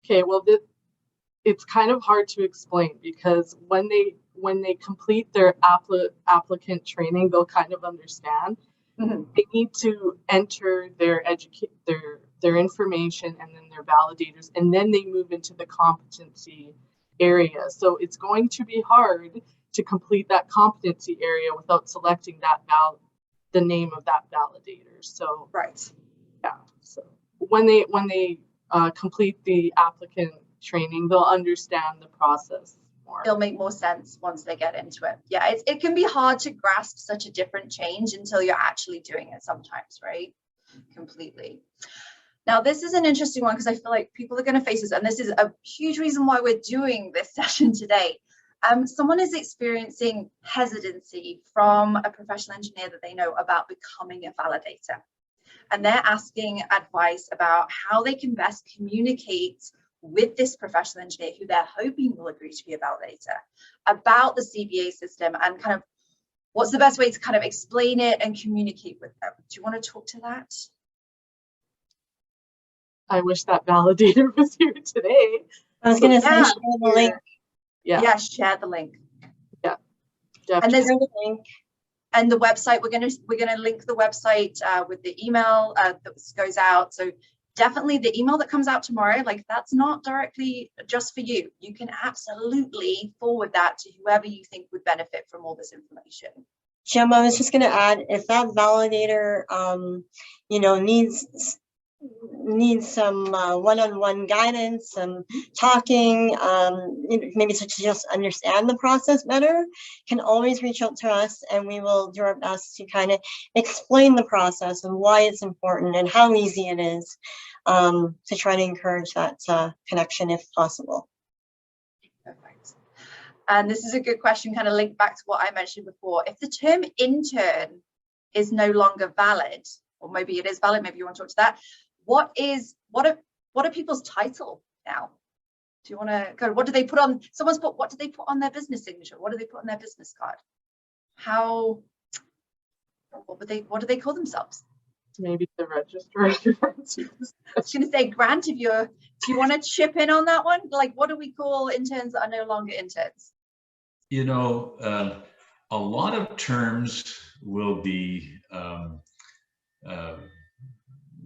[SPEAKER 4] Okay, well, it's kind of hard to explain, because when they complete their applicant training, they'll kind of understand. Mm-hmm. They need to enter their information and then their validators, and then they move into the competency area. So it's going to be hard to complete that competency area without selecting the name of that validator. So
[SPEAKER 1] right,
[SPEAKER 4] yeah. So when they complete the applicant training, they'll understand the process more.
[SPEAKER 1] It'll make more sense once they get into it. Yeah, it can be hard to grasp such a different change until you're actually doing it sometimes, right? Completely. Now, this is an interesting one because I feel like people are going to face this, and this is a huge reason why we're doing this session today. Someone is experiencing hesitancy from a professional engineer that they know about becoming a validator. And they're asking advice about how they can best communicate with this professional engineer who they're hoping will agree to be a validator about the CBA system, and kind of what's the best way to kind of explain it and communicate with them. Do you want to talk to that?
[SPEAKER 4] I wish that validator was here today.
[SPEAKER 3] I was going to say, share the link.
[SPEAKER 1] Yeah, share the link.
[SPEAKER 4] Yeah,
[SPEAKER 1] definitely. And there's the link. And the website, we're gonna link the website with the email that goes out. So definitely the email that comes out tomorrow, like, that's not directly just for you. You can absolutely forward that to whoever you think would benefit from all this information.
[SPEAKER 3] Gemma, I was just going to add, if that validator, you know, needs some one-on-one guidance, some talking, maybe to just understand the process better, can always reach out to us, and we will do our best to kind of explain the process and why it's important and how easy it is, to try to encourage that connection if possible.
[SPEAKER 1] Perfect. And this is a good question, kind of linked back to what I mentioned before. If the term intern is no longer valid, or maybe it is valid, maybe you want to talk to that, what are people's title now? Do you want to go? What do they put on? Someone's put, what do they put on their business signature? What do they put on their business card? What do they call themselves?
[SPEAKER 4] maybe the registrar could answer this.
[SPEAKER 1] I was going to say, Grant, do you want to chip in on that one? Like, what do we call interns that are no longer interns?
[SPEAKER 2] You know, a lot of terms will be,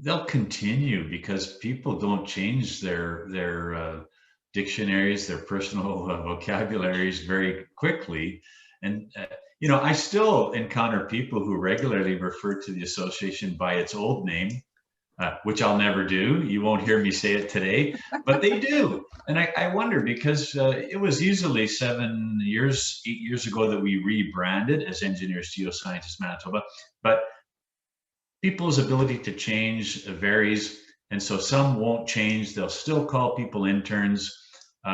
[SPEAKER 2] they'll continue because people don't change their dictionaries, their personal vocabularies very quickly. And, you know, I still encounter people who regularly refer to the association by its old name, which I'll never do. You won't hear me say it today, but they do. And I wonder because it was easily 8 years ago that we rebranded as Engineers Geoscientists Manitoba, but people's ability to change varies. And so some won't change. They'll still call people interns.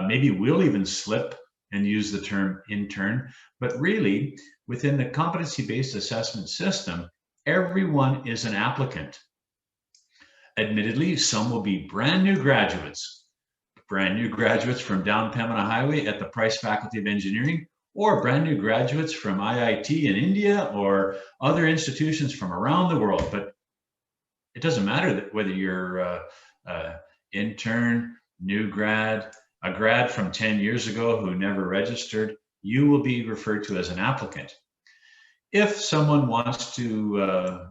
[SPEAKER 2] Maybe we'll even slip and use the term intern. But really, within the competency-based assessment system, everyone is an applicant. Admittedly, some will be brand new graduates from down Pembina Highway at the Price Faculty of Engineering, or brand new graduates from IIT in India or other institutions from around the world. But it doesn't matter whether you're intern, new grad, a grad from 10 years ago who never registered, you will be referred to as an applicant. If someone wants to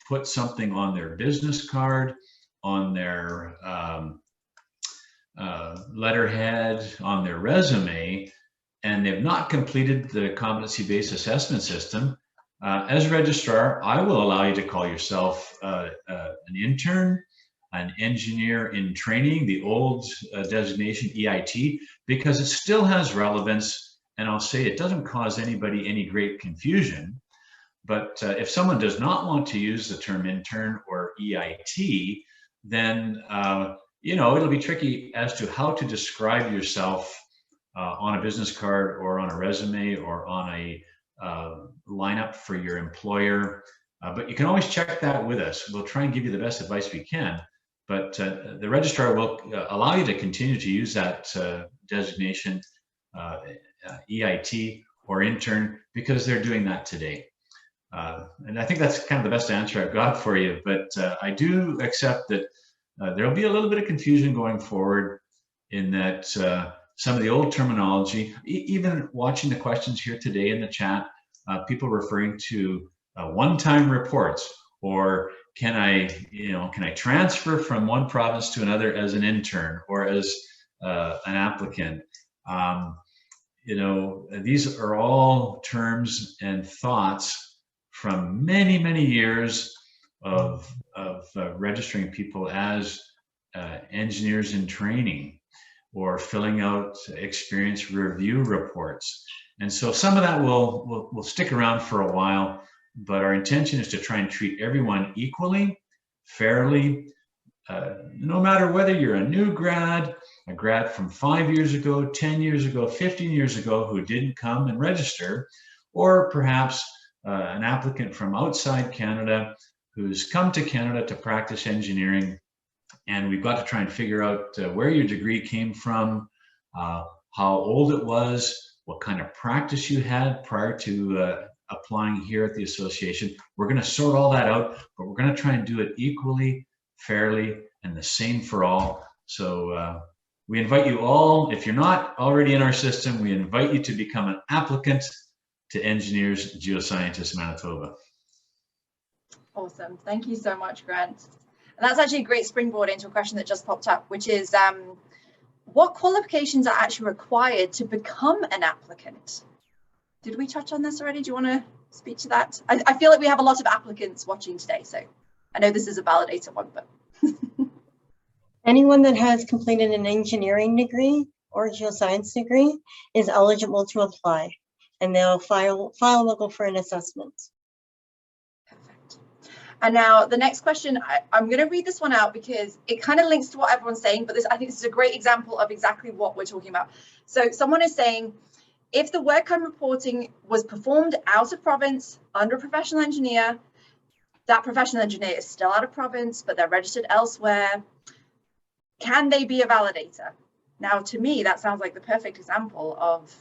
[SPEAKER 2] put something on their business card, on their letterhead, on their resume, and they've not completed the competency-based assessment system, as registrar, I will allow you to call yourself an intern, an engineer in training, the old designation EIT, because it still has relevance. And I'll say it doesn't cause anybody any great confusion. But if someone does not want to use the term intern or EIT, then you know, it'll be tricky as to how to describe yourself on a business card or on a resume or on a lineup for your employer. But you can always check that with us. We'll try and give you the best advice we can. But the registrar will allow you to continue to use that designation, EIT or intern, because they're doing that today. And I think that's kind of the best answer I've got for you. But I do accept that there'll be a little bit of confusion going forward in that some of the old terminology, even watching the questions here today in the chat, people referring to one-time reports, or can I transfer from one province to another as an intern or as an applicant? You know, these are all terms and thoughts from many, many years of registering people as engineers in training or filling out experience review reports. And so some of that will stick around for a while, but our intention is to try and treat everyone equally, fairly, no matter whether you're a new grad, a grad from 5 years ago, 10 years ago, 15 years ago who didn't come and register, or perhaps an applicant from outside Canada who's come to Canada to practice engineering. And we've got to try and figure out where your degree came from, how old it was, what kind of practice you had prior to applying here at the association. We're going to sort all that out, but we're going to try and do it equally, fairly, and the same for all. So we invite you all, if you're not already in our system, we invite you to become an applicant to Engineers Geoscientists Manitoba.
[SPEAKER 1] Awesome. Thank you so much, Grant. And that's actually a great springboard into a question that just popped up, which is what qualifications are actually required to become an applicant? Did we touch on this already? Do you want to speak to that? I feel like we have a lot of applicants watching today, so I know this is a validator one, but.
[SPEAKER 3] Anyone that has completed an engineering degree or geoscience degree is eligible to apply, and they'll file local for an assessment.
[SPEAKER 1] Perfect. And now the next question, I'm going to read this one out because it kind of links to what everyone's saying, but I think this is a great example of exactly what we're talking about. So someone is saying, if the work I'm reporting was performed out of province under a professional engineer, that professional engineer is still out of province, but they're registered elsewhere, can they be a validator? Now, to me, that sounds like the perfect example of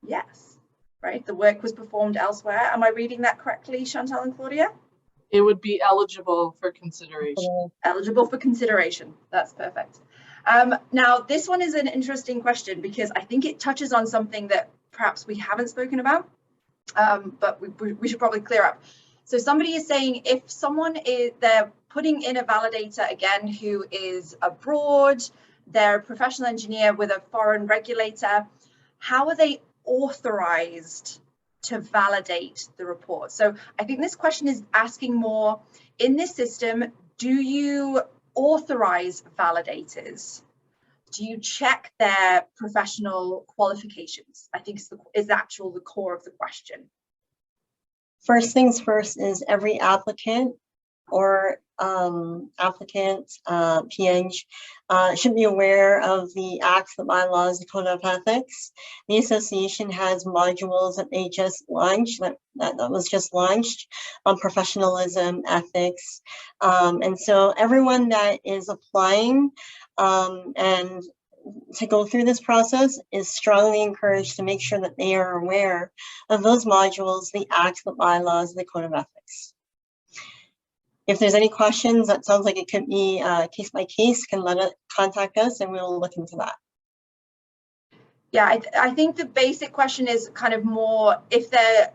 [SPEAKER 1] yes, right? The work was performed elsewhere. Am I reading that correctly, Chantal and Claudia?
[SPEAKER 4] It would be eligible for consideration.
[SPEAKER 1] Eligible for consideration. That's perfect. Now, this one is an interesting question because I think it touches on something that perhaps we haven't spoken about, but we should probably clear up. So somebody is saying if someone is, they're putting in a validator again who is abroad, they're a professional engineer with a foreign regulator, how are they authorized to validate the report? So I think this question is asking more, in this system, do you authorize validators? Do you check their professional qualifications? I think is the core of the question.
[SPEAKER 3] First things first is every applicant or PNG should be aware of the acts, the bylaws, the code of ethics. The association has modules that they just launched, that was just launched on professionalism, ethics. And so everyone that is applying and to go through this process is strongly encouraged to make sure that they are aware of those modules, the acts, the bylaws, the code of ethics. If there's any questions, that sounds like it could be case by case, can contact us and we'll look into that.
[SPEAKER 1] Yeah, I think the basic question is kind of more if they're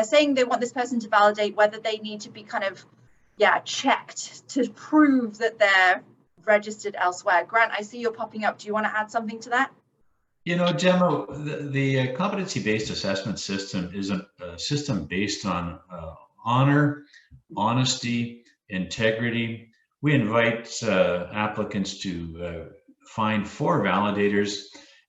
[SPEAKER 1] saying they want this person to validate, whether they need to be kind of checked to prove that they're registered elsewhere. Grant, I see you're popping up. Do you want to add something to that?
[SPEAKER 2] You know, Gemma, the competency-based assessment system is a system based on honor, honesty, integrity. We invite applicants to find 4 validators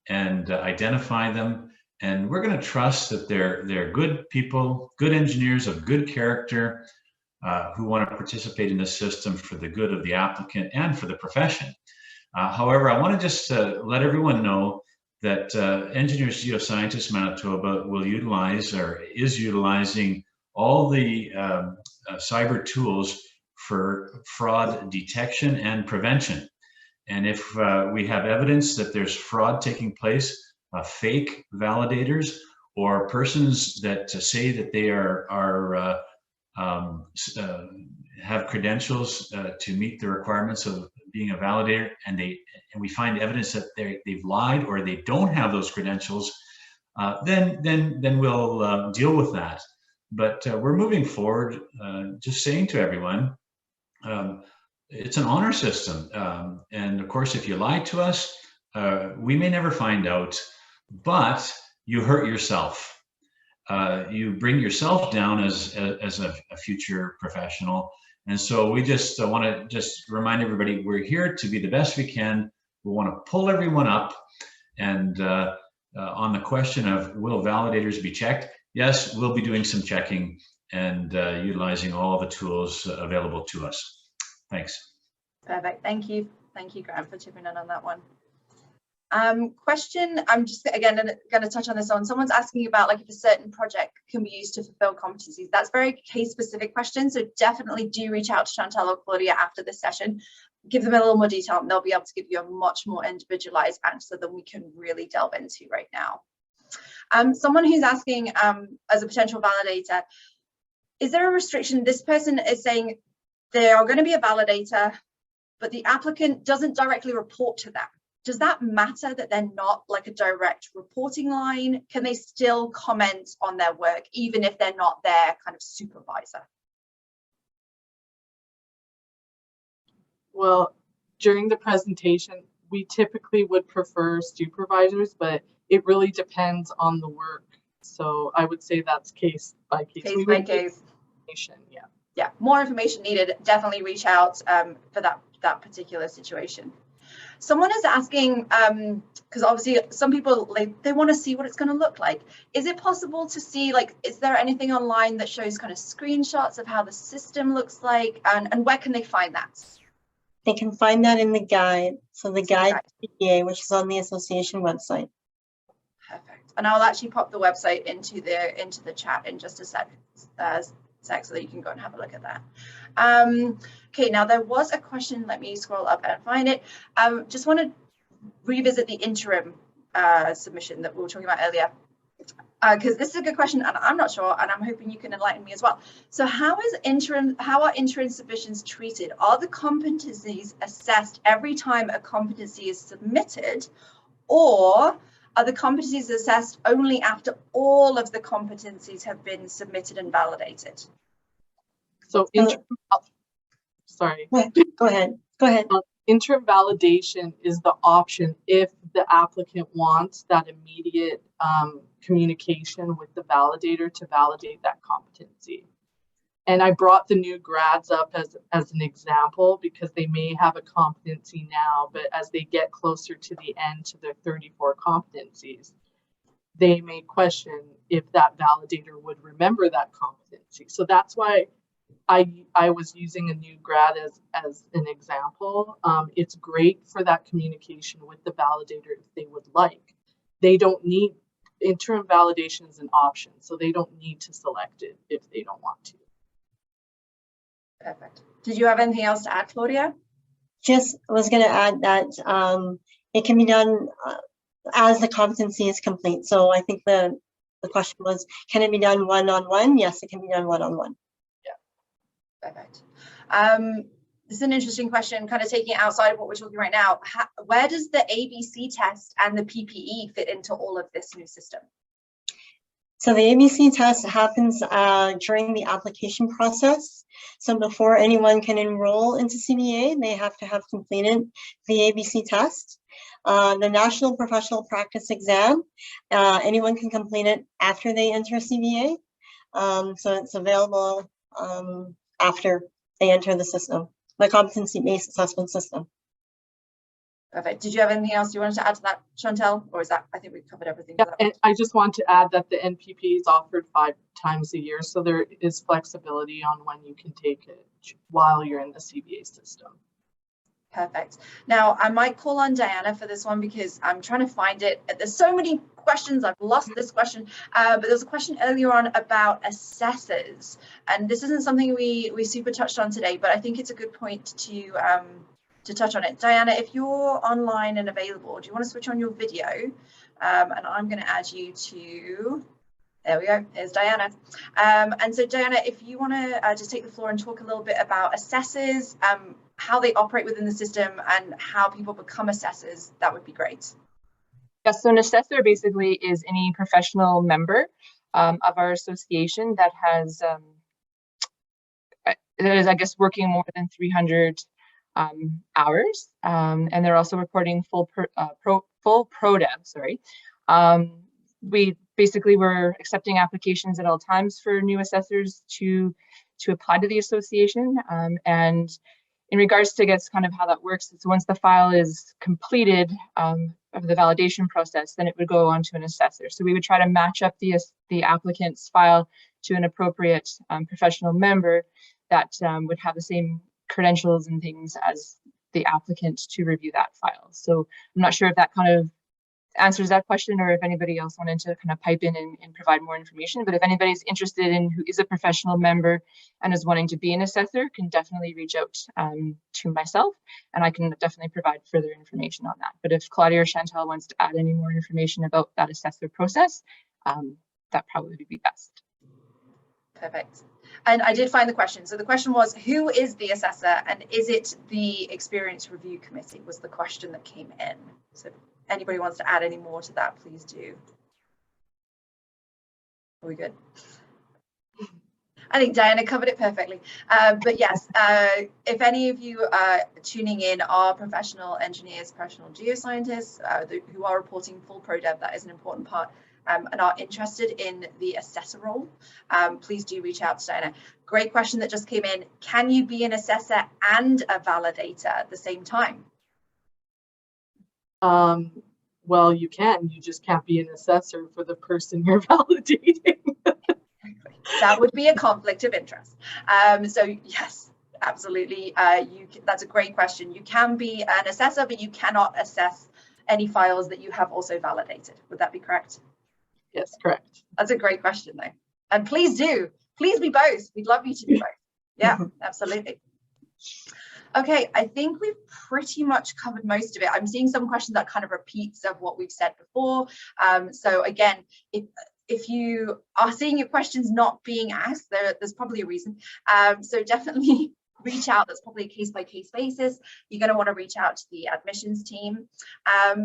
[SPEAKER 2] and identify them. And we're going to trust that they're good people, good engineers of good character, who want to participate in this system for the good of the applicant and for the profession. However, I want to just let everyone know that Engineers Geoscientists Manitoba will utilize or is utilizing all the cyber tools for fraud detection and prevention. And if we have evidence that there's fraud taking place, fake validators or persons that say that they have credentials to meet the requirements of being a validator, and we find evidence that they've lied or they don't have those credentials, then we'll deal with that. But we're moving forward, just saying to everyone, it's an honor system, and of course, if you lie to us, we may never find out, but you hurt yourself. You bring yourself down as a future professional. And so we just want to just remind everybody, we're here to be the best we can. We want to pull everyone up. And on the question of will validators be checked? Yes, we'll be doing some checking and utilizing all the tools available to us. Thanks.
[SPEAKER 1] Perfect. Thank you. Thank you, Grant, for chipping in on that one. Question, I'm just again going to touch on this one. Someone's asking about like if a certain project can be used to fulfill competencies. That's very case specific question, so definitely do reach out to Chantal or Claudia after this session, give them a little more detail, and they'll be able to give you a much more individualized answer than we can really delve into right now. Someone who's asking as a potential validator, is there a restriction? This person is saying they are going to be a validator, but the applicant doesn't directly report to them. Does that matter that they're not like a direct reporting line? Can they still comment on their work even if they're not their kind of supervisor?
[SPEAKER 4] Well, during the presentation, we typically would prefer supervisors, but it really depends on the work. So I would say that's case by case.
[SPEAKER 1] Case by case.
[SPEAKER 4] Yeah.
[SPEAKER 1] Yeah, more information needed. Definitely reach out for that particular situation. Someone is asking, because obviously some people they want to see what it's going to look like. Is it possible to see, like, is there anything online that shows kind of screenshots of how the system looks like, and where can they find that?
[SPEAKER 3] They can find that in the guide. So the guide to CBA, which is on the association website.
[SPEAKER 1] Perfect. And I'll actually pop the website into the chat in just a sec so that you can go and have a look at that. Okay, now there was a question. Let me scroll up and find it. Just want to revisit the interim submission that we were talking about earlier. because this is a good question, and I'm not sure, and I'm hoping you can enlighten me as well. So how are interim submissions treated? Are the competencies assessed every time a competency is submitted, or are the competencies assessed only after all of the competencies have been submitted and validated?
[SPEAKER 4] So sorry.
[SPEAKER 3] Go ahead.
[SPEAKER 4] Interim validation is the option if the applicant wants that immediate communication with the validator to validate that competency. And I brought the new grads up as an example because they may have a competency now, but as they get closer to the end to their 34 competencies, they may question if that validator would remember that competency. So that's why I was using a new grad as an example. It's great for that communication with the validator if they would like. They don't need, interim validation is an option, so they don't need to select it if they don't want to.
[SPEAKER 1] Perfect. Did you have anything else to add, Claudia?
[SPEAKER 3] Just was going to add that it can be done as the competency is complete. So I think the question was, can it be done one-on-one? Yes, it can be done one-on-one.
[SPEAKER 1] Perfect. This is an interesting question, kind of taking it outside of what we're talking right now. Where does the ABC test and the PPE fit into all of this new system?
[SPEAKER 3] So the ABC test happens during the application process. So before anyone can enroll into CBA, they have to have completed the ABC test. The National Professional Practice Exam, anyone can complete it after they enter CBA. So it's available after they enter the system, the competency-based assessment system.
[SPEAKER 1] Perfect. Did you have anything else you wanted to add to that, Chantel? Or is that, I think we've covered everything.
[SPEAKER 4] Yeah, and I just want to add that the NPP is offered 5 times a year, so there is flexibility on when you can take it while you're in the CBA system.
[SPEAKER 1] Perfect. Now, I might call on Diana for this one because I'm trying to find it. There's so many questions. I've lost this question, but there's a question earlier on about assessors. And this isn't something we super touched on today, but I think it's a good point to touch on it. Diana, if you're online and available, do you want to switch on your video? And I'm going to add you to, there we go, there's Diana. And so Diana, if you want to just take the floor and talk a little bit about assessors, how they operate within the system and how people become assessors, that would be great.
[SPEAKER 5] Yes, so an assessor basically is any professional member of our association that has, that is, I guess, working more than 300 hours, and they're also reporting full ProDev, sorry. We basically were accepting applications at all times for new assessors to apply to the association, and in regards to, I guess, kind of how that works, so once the file is completed of the validation process, then it would go on to an assessor. So we would try to match up the applicant's file to an appropriate professional member that would have the same credentials and things as the applicant to review that file. So I'm not sure if that kind of answers that question or if anybody else wanted to kind of pipe in and provide more information. But if anybody's interested in who is a professional member and is wanting to be an assessor, can definitely reach out to myself, and I can definitely provide further information on that. But if Claudia or Chantal wants to add any more information about that assessor process, that probably would be best.
[SPEAKER 1] Perfect. And I did find the question. So the question was, who is the assessor and is it the Experience Review Committee was the question that came in. So if anybody wants to add any more to that, please do. Are we good? I think Diana covered it perfectly. But yes, if any of you tuning in are professional engineers, professional geoscientists who are reporting full ProDev, that is an important part, and are interested in the assessor role, please do reach out to Diana. Great question that just came in. Can you be an assessor and a validator at the same time?
[SPEAKER 4] Well, you can. You just can't be an assessor for the person you're validating.
[SPEAKER 1] That would be a conflict of interest. So yes, absolutely. That's a great question. You can be an assessor, but you cannot assess any files that you have also validated. Would that be correct?
[SPEAKER 4] Yes, correct.
[SPEAKER 1] That's a great question though. And please do. Please be both. We'd love you to be both. Yeah, absolutely. Okay, I think we've pretty much covered most of it. I'm seeing some questions that kind of repeats of what we've said before. So again, if you are seeing your questions not being asked, there's probably a reason. So definitely reach out. That's probably a case-by-case basis. You're going to want to reach out to the admissions team.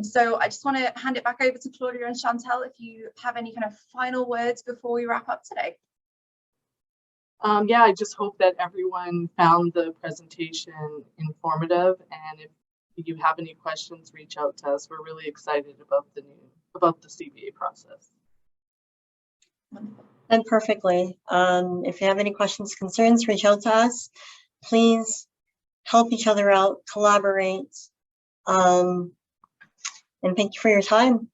[SPEAKER 1] So I just want to hand it back over to Claudia and Chantel if you have any kind of final words before we wrap up today.
[SPEAKER 4] Yeah, I just hope that everyone found the presentation informative, and if you have any questions, reach out to us. We're really excited about the CBA process.
[SPEAKER 3] And perfectly. If you have any questions, concerns, reach out to us. Please help each other out, collaborate, and thank you for your time.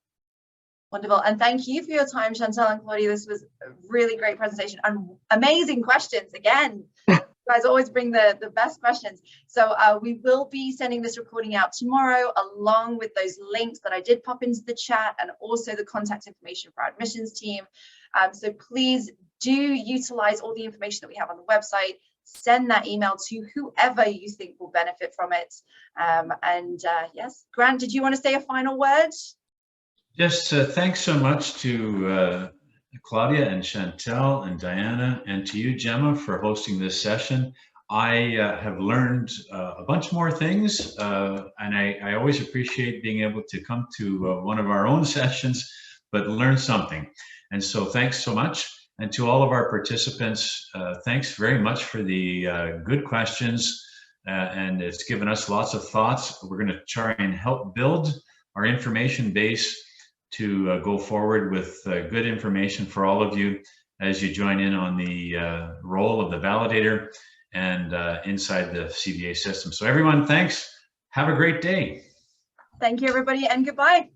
[SPEAKER 1] Wonderful. And thank you for your time, Chantel and Claudia. This was a really great presentation and amazing questions. Again, you guys always bring the best questions. So we will be sending this recording out tomorrow, along with those links that I did pop into the chat, and also the contact information for our admissions team. So please do utilize all the information that we have on the website. Send that email to whoever you think will benefit from it. Yes, Grant, did you want to say a final word?
[SPEAKER 2] Yes, thanks so much to Claudia and Chantel and Diana, and to you, Gemma, for hosting this session. I have learned a bunch more things, and I always appreciate being able to come to one of our own sessions, but learn something. And so thanks so much. And to all of our participants, thanks very much for the good questions, and it's given us lots of thoughts. We're going to try and help build our information base to go forward with good information for all of you as you join in on the role of the validator and inside the CBA system. So everyone, thanks. Have a great day.
[SPEAKER 1] Thank you, everybody, and goodbye.